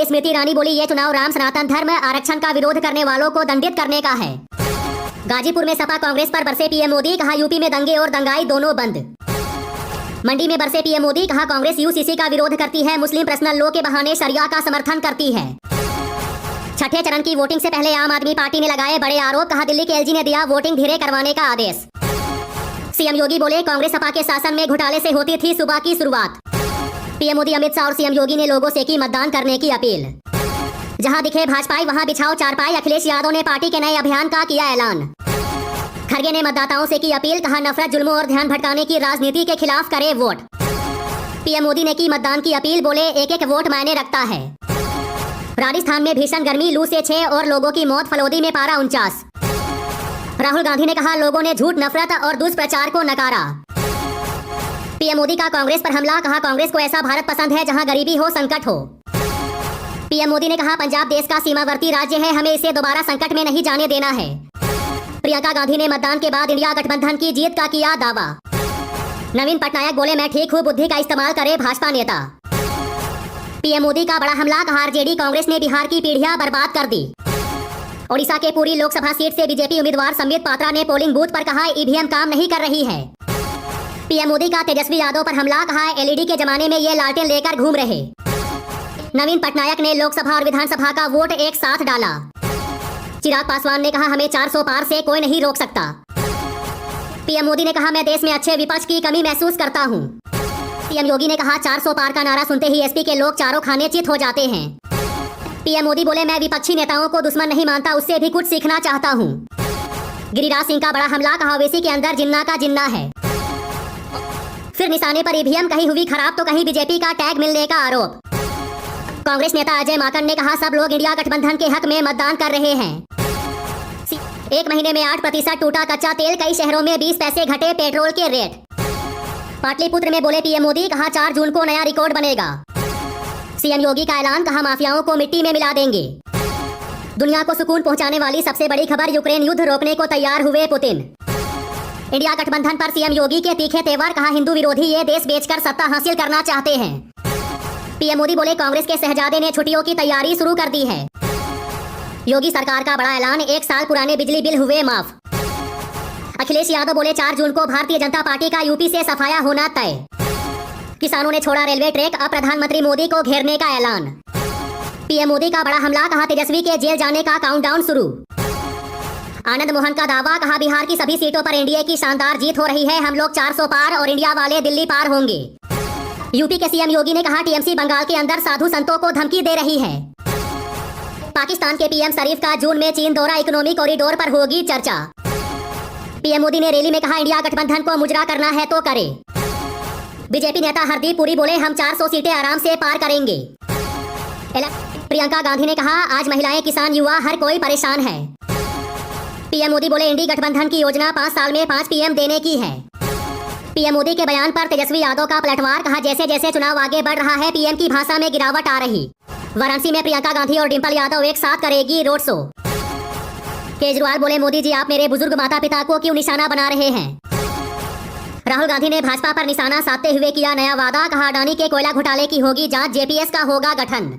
स्मृति ईरानी बोली, ये चुनाव राम सनातन धर्म आरक्षण का विरोध करने वालों को दंडित करने का है। गाजीपुर में सपा कांग्रेस पर बरसे पीएम मोदी, कहा यूपी में दंगे और दंगाई दोनों बंद। मंडी में बरसे पीएम मोदी, कहा कांग्रेस यूसीसी का विरोध करती है, मुस्लिम पर्सनल लॉ के बहाने शरिया का समर्थन करती है। छठे चरण की वोटिंग से पहले आम आदमी पार्टी ने लगाए बड़े आरोप, कहा दिल्ली के एलजी ने दिया वोटिंग धीरे करवाने का आदेश। सीएम योगी बोले, कांग्रेस सपा के शासन में घोटाले से होती थी सुबह की शुरुआत। पीएम मोदी, अमित शाह और सीएम योगी ने लोगों से की मतदान करने की अपील। जहां दिखे भाजपाई वहां बिछाओ चारपाई, अखिलेश यादव ने पार्टी के नए अभियान का किया ऐलान। खड़गे ने मतदाताओं से की अपील, कहा नफरत जुल्म और ध्यान भटकाने की राजनीति के खिलाफ करे वोट। पीएम मोदी ने की मतदान की अपील, बोले एक एक वोट मायने रखता है। राजस्थान में भीषण गर्मी, लू से 6 और लोगों की मौत, फलोदी में पारा 49। राहुल गांधी ने कहा लोगों ने झूठ, नफरत और दुष्प्रचार को नकारा। पीएम मोदी का कांग्रेस पर हमला, कहा कांग्रेस को ऐसा भारत पसंद है जहां गरीबी हो, संकट हो। पीएम मोदी ने कहा पंजाब देश का सीमावर्ती राज्य है, हमें इसे दोबारा संकट में नहीं जाने देना है। प्रियंका गांधी ने मतदान के बाद इंडिया गठबंधन की जीत का किया दावा। नवीन पटनायक बोले, मैं ठीक हूँ, बुद्धि का इस्तेमाल करे भाजपा नेता। पीएम मोदी का बड़ा हमला, कहा आरजेडी कांग्रेस ने बिहार की पीढ़ियां बर्बाद कर दी। ओडिशा के पूरी लोकसभा सीट से बीजेपी उम्मीदवार संबित पात्रा ने पोलिंग बूथ पर कहा ईवीएम काम नहीं कर रही है। पीएम मोदी का तेजस्वी यादव पर हमला, कहा एलईडी के जमाने में ये लालटेन लेकर घूम रहे। नवीन पटनायक ने लोकसभा और विधानसभा का वोट एक साथ डाला। चिराग पासवान ने कहा हमें 400 पार से कोई नहीं रोक सकता। पीएम मोदी ने कहा मैं देश में अच्छे विपक्ष की कमी महसूस करता हूं। पीएम योगी ने कहा 400 पार का नारा सुनते ही एसपी के लोग चारों खाने चित हो जाते हैं। पीएम मोदी बोले, मैं विपक्षी नेताओं को दुश्मन नहीं मानता, उससे भी कुछ सीखना चाहता हूं। गिरिराज सिंह का बड़ा हमला, कहा ओवैसी के अंदर जिन्ना का जिन्ना है। फिर निशाने पर ईवीएम, कहीं हुई खराब तो कहीं बीजेपी का टैग मिलने का आरोप। कांग्रेस नेता अजय माकन ने कहा सब लोग इंडिया गठबंधन के हक में मतदान कर रहे हैं। 1 महीने में 8% टूटा कच्चा तेल, कई शहरों में 20 पैसे घटे पेट्रोल के रेट। पाटलिपुत्र में बोले पीएम मोदी, कहा 4 जून को नया रिकॉर्ड बनेगा। सीएम योगी का ऐलान, कहा माफियाओं को मिट्टी में मिला देंगे। दुनिया को सुकून पहुंचाने वाली सबसे बड़ी खबर, यूक्रेन युद्ध रोकने को तैयार हुए पुतिन। इंडिया गठबंधन पर सीएम योगी के तीखे तेवर, कहा हिंदू विरोधी ये देश बेचकर सत्ता हासिल करना चाहते हैं। पीएम मोदी बोले कांग्रेस के शहजादे ने छुट्टियों की तैयारी शुरू कर दी है। योगी सरकार का बड़ा ऐलान, 1 साल पुराने बिजली बिल हुए माफ। अखिलेश यादव बोले 4 जून को भारतीय जनता पार्टी का यूपी से सफाया होना तय। किसानों ने छोड़ा रेलवे ट्रैक, अब प्रधानमंत्री मोदी को घेरने का ऐलान। पीएम मोदी का बड़ा हमला, कहा तेजस्वी के जेल जाने का काउंटडाउन शुरू। आनंद मोहन का दावा, कहा बिहार की सभी सीटों पर एनडीए की शानदार जीत हो रही है, हम लोग 400 पार और इंडिया वाले दिल्ली पार होंगे। यूपी के सीएम योगी ने कहा टीएमसी बंगाल के अंदर साधु संतों को धमकी दे रही है। पाकिस्तान के पीएम शरीफ का जून में चीन दौरा, इकोनॉमिक कॉरिडोर पर होगी चर्चा। पीएम मोदी ने रैली में कहा इंडिया गठबंधन को मुजरा करना है तो करे। बीजेपी नेता हरदीप पुरी बोले हम 400 सीटें आराम से पार करेंगे। प्रियंका गांधी ने कहा आज महिलाएं, किसान, युवा हर कोई परेशान है। पीएम मोदी बोले इंडी गठबंधन की योजना 5 साल में 5 पीएम देने की है। पीएम मोदी के बयान पर तेजस्वी यादव का पलटवार, कहा जैसे जैसे चुनाव आगे बढ़ रहा है पीएम की भाषा में गिरावट आ रही। वाराणसी में प्रियंका गांधी और डिंपल यादव एक साथ करेगी रोड शो। केजरीवाल बोले मोदी जी आप मेरे बुजुर्ग माता पिता को क्यों निशाना बना रहे हैं। राहुल गांधी ने भाजपा पर निशाना साधते हुए किया नया वादा, कहा अडानी के कोयला घोटाले की होगी जांच, जेपीएस का होगा गठन।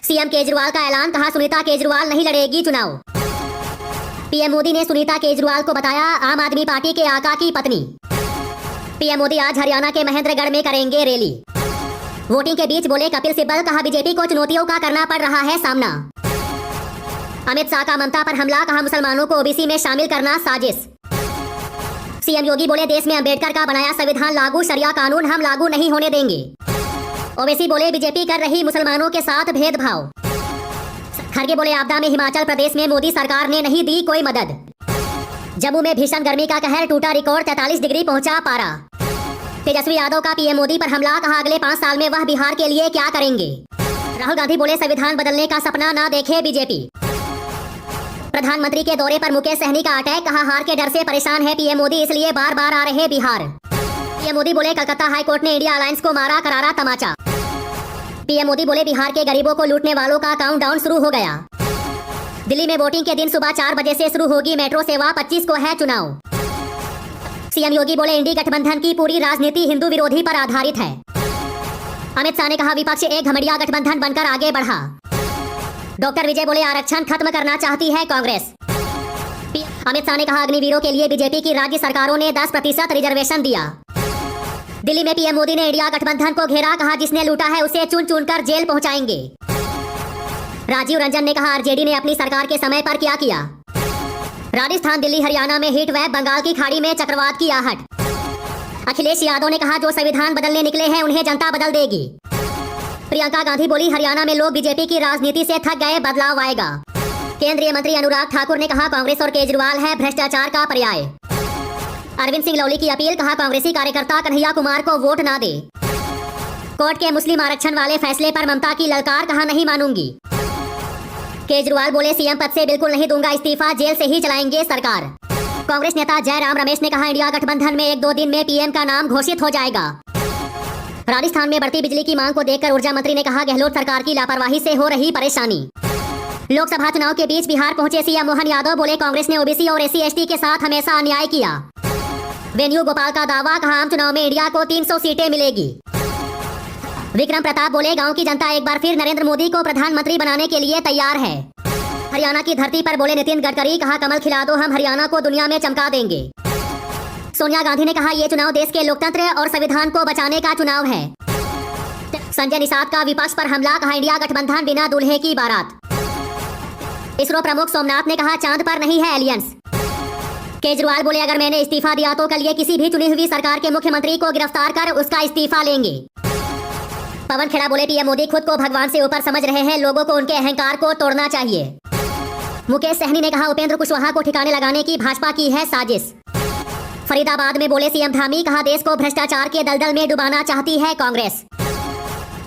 सीएम केजरीवाल का ऐलान, कहा सुनीता केजरीवाल नहीं लड़ेगी चुनाव। पीएम मोदी ने सुनीता केजरीवाल को बताया आम आदमी पार्टी के आका की पत्नी। पीएम मोदी आज हरियाणा के महेंद्रगढ़ में करेंगे रैली। वोटिंग के बीच बोले कपिल सिब्बल, कहा बीजेपी को चुनौतियों का करना पड़ रहा है सामना। अमित शाह का ममता पर हमला, कहा मुसलमानों को ओबीसी में शामिल करना साजिश। सीएम योगी बोले देश में अंबेडकर का बनाया संविधान लागू, शरिया कानून हम लागू नहीं होने देंगे। ओवैसी बोले बीजेपी कर रही मुसलमानों के साथ भेदभाव। खड़गे बोले आपदा में हिमाचल प्रदेश में मोदी सरकार ने नहीं दी कोई मदद। जम्मू में भीषण गर्मी का कहर, टूटा रिकॉर्ड, 43 डिग्री पहुंचा पारा। तेजस्वी यादव का पीएम मोदी पर हमला, कहा अगले 5 साल में वह बिहार के लिए क्या करेंगे। राहुल गांधी बोले संविधान बदलने का सपना ना देखे बीजेपी। प्रधानमंत्री के दौरे पर मुकेश सहनी का अटैक, कहा हार के डर से परेशान है पीएम मोदी, इसलिए बार बार आ रहे बिहार। पीएम मोदी बोले कलकत्ता हाईकोर्ट ने इंडिया अलायंस को मारा करारा तमाचा। पीएम मोदी बोले बिहार के गरीबों को लूटने वालों का काउंटडाउन शुरू हो गया। दिल्ली में वोटिंग के दिन सुबह 4 बजे से शुरू होगी मेट्रो सेवा, 25 को है चुनाव। सीएम योगी बोले इंडी गठबंधन की पूरी राजनीति हिंदू विरोधी पर आधारित है। अमित शाह ने कहा विपक्ष एक घमंडिया गठबंधन बनकर आगे बढ़ा। डॉक्टर विजय बोले आरक्षण खत्म करना चाहती है कांग्रेस। अमित शाह ने कहा अग्निवीरों के लिए बीजेपी की राज्य सरकारों ने 10% रिजर्वेशन दिया। दिल्ली में पीएम मोदी ने इंडिया गठबंधन को घेरा, कहा जिसने लूटा है उसे चुन चुन कर जेल पहुंचाएंगे। राजीव रंजन ने कहा आरजेडी ने अपनी सरकार के समय पर क्या किया। राजस्थान, दिल्ली, हरियाणा में हीट वेव, बंगाल की खाड़ी में चक्रवात की आहट। अखिलेश यादव ने कहा जो संविधान बदलने निकले हैं उन्हें जनता बदल देगी। प्रियंका गांधी बोली हरियाणा में लोग बीजेपी की राजनीति से थक गए, बदलाव आएगा। केंद्रीय मंत्री अनुराग ठाकुर ने कहा कांग्रेस और केजरीवाल है भ्रष्टाचार का पर्याय। अरविंद सिंह लौली की अपील, कहा कांग्रेसी कार्यकर्ता कन्हैया कुमार को वोट ना दे। कोर्ट के मुस्लिम आरक्षण वाले फैसले पर ममता की ललकार, कहा नहीं मानूंगी। केजरीवाल बोले सीएम पद से बिल्कुल नहीं दूंगा इस्तीफा, जेल से ही चलाएंगे सरकार। कांग्रेस नेता जयराम रमेश ने कहा इंडिया गठबंधन में 1-2 दिन में पीएम का नाम घोषित हो जाएगा। राजस्थान में बढ़ती बिजली की मांग को देखकर ऊर्जा मंत्री ने कहा गहलोत सरकार की लापरवाही से हो रही परेशानी। लोकसभा चुनाव के बीच बिहार पहुंचे सीएम मोहन यादव, बोले कांग्रेस ने ओबीसी और SC/ST के साथ हमेशा अन्याय किया। वेणुगोपाल का दावा, कहा आम चुनाव में इंडिया को 300 सीटें मिलेगी। विक्रम प्रताप बोले गांव की जनता एक बार फिर नरेंद्र मोदी को प्रधानमंत्री बनाने के लिए तैयार है। हरियाणा की धरती पर बोले नितिन गडकरी, कहा कमल खिला दो, हम हरियाणा को दुनिया में चमका देंगे। सोनिया गांधी ने कहा ये चुनाव देश के लोकतंत्र और संविधान को बचाने का चुनाव है। संजय निषाद का विपक्ष पर हमला, कहा इंडिया गठबंधन बिना दूल्हे की बारात। इसरो प्रमुख सोमनाथ ने कहा चांद पर नहीं है एलियंस। केजरीवाल बोले अगर मैंने इस्तीफा दिया तो कल ये किसी भी चुनी हुई सरकार के मुख्यमंत्री को गिरफ्तार कर उसका इस्तीफा लेंगे। पवन खेड़ा बोले पीएम मोदी खुद को भगवान से ऊपर समझ रहे हैं, लोगों को उनके अहंकार को तोड़ना चाहिए। मुकेश सहनी ने कहा उपेंद्र कुशवाहा को ठिकाने लगाने की भाजपा की है साजिश। फरीदाबाद में बोले सीएम धामी, कहा देश को भ्रष्टाचार के दलदल में डुबाना चाहती है कांग्रेस।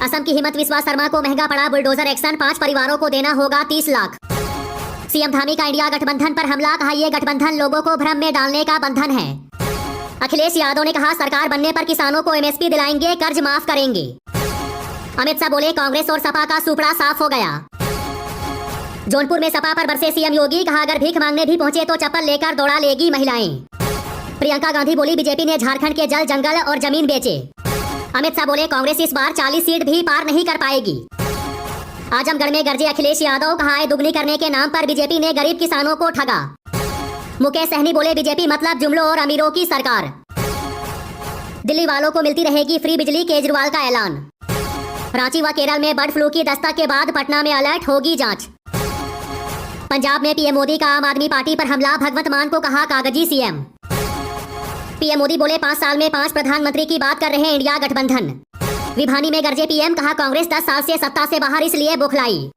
असम की हिमंत बिस्वा शर्मा को महंगा पड़ा बुलडोजर एक्शन, 5 परिवारों को देना होगा 30 लाख। सीएम धामी का इंडिया गठबंधन पर हमला, कहा यह गठबंधन लोगों को भ्रम में डालने का बंधन है। अखिलेश यादव ने कहा सरकार बनने पर किसानों को MSP दिलाएंगे, कर्ज माफ करेंगे। अमित शाह बोले कांग्रेस और सपा का सुपड़ा साफ हो गया। जौनपुर में सपा पर बरसे सीएम योगी, कहा अगर भीख मांगने भी पहुंचे तो चप्पल लेकर दौड़ा लेगी महिलाएं। प्रियंका गांधी बोली बीजेपी ने झारखंड के जल, जंगल और जमीन बेचे। अमित शाह बोले कांग्रेस इस बार 40 सीट भी पार नहीं कर पाएगी। आजमगढ़ में गरजे अखिलेश यादव, कहा आय दुगनी करने के नाम पर बीजेपी ने गरीब किसानों को ठगा। मुकेश सहनी बोले बीजेपी मतलब जुमलों और अमीरों की सरकार। दिल्ली वालों को मिलती रहेगी फ्री बिजली, केजरीवाल का ऐलान। रांची व केरल में बर्ड फ्लू की दस्तक के बाद पटना में अलर्ट, होगी जांच। पंजाब में पीएम मोदी का आम आदमी पार्टी पर हमला, भगवंत मान को कहा कागजी सीएम। पीएम मोदी बोले 5 साल में 5 प्रधानमंत्री की बात कर रहे इंडिया गठबंधन। विभानी में गरजे पीएम, कहा कांग्रेस 10 साल से सत्ता से बाहर इसलिए बौखलाई।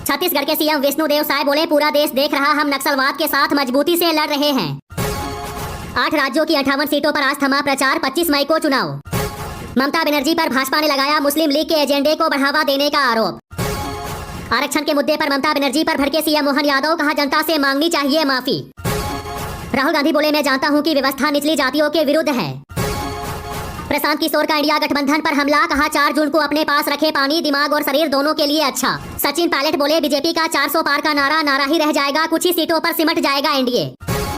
छत्तीसगढ़ के सीएम विष्णुदेव साय बोले पूरा देश देख रहा, हम नक्सलवाद के साथ मजबूती से लड़ रहे हैं। 8 राज्यों की 58 सीटों पर आज थमा प्रचार, 25 मई को चुनाव। ममता बनर्जी पर भाजपा ने लगाया मुस्लिम लीग के एजेंडे को बढ़ावा देने का आरोप। आरक्षण के मुद्दे पर ममता बनर्जी पर भड़के सीएम मोहन यादव, कहा जनता से मांगनी चाहिए माफी। राहुल गांधी बोले मैं जानता हूं कि व्यवस्था निचली जातियों के विरुद्ध है। प्रशांत किशोर का इंडिया गठबंधन पर हमला, कहा 4 जून को अपने पास रखे पानी, दिमाग और शरीर दोनों के लिए अच्छा। सचिन पायलट बोले बीजेपी का 400 पार का नारा नारा ही रह जाएगा, कुछ ही सीटों पर सिमट जाएगा एनडीए।